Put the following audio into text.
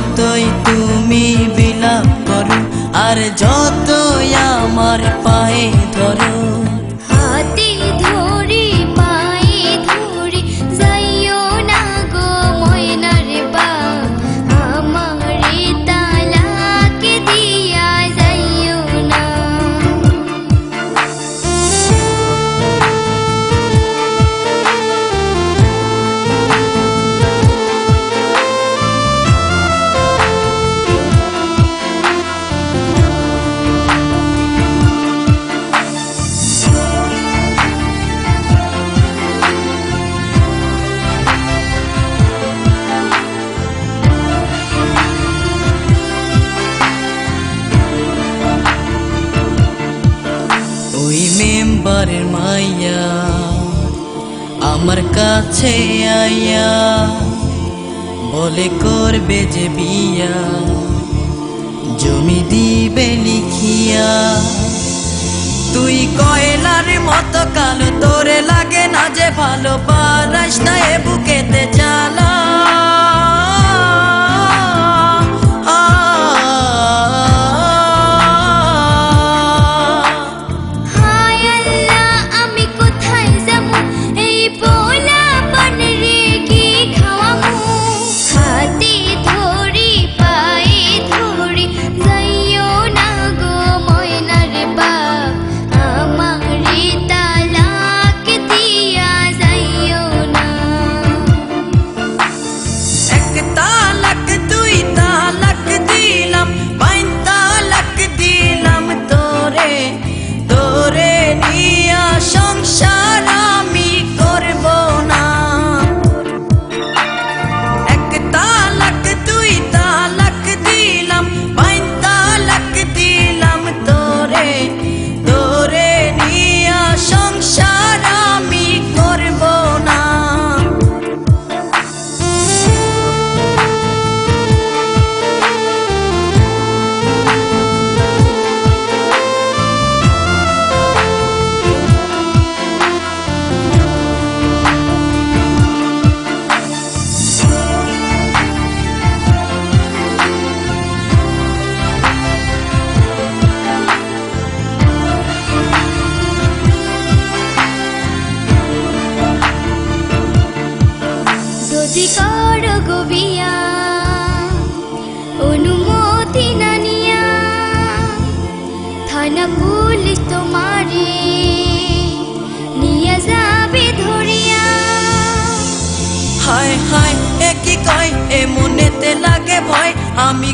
যতই তুমি বিলাপ করো আর যতই আমার পায়ে ধরো, হাতে ধরে পায়ে ধরে যাইও না গো ময়নার বাপ, আমারে তালাক দিয়া যাইও না। ওই মেম্বারের মাইয়া আমার কাছে আইয়া বলে করবে যে বিয়া, জমি দিবে লিখিয়া। তুই কয়লার মতো কালো, তোরে লাগে না যে ভালো, পারাস না এ বুকেতে জ্বালা। যদি করো গো বিয়া অনুমতি না নিয়া, থানা পুলিশ তোমারে নিয়ে যাবে ধরিয়া। হায় হায় এ কি কয়, এ মনেতে লাগে ভয়, আমি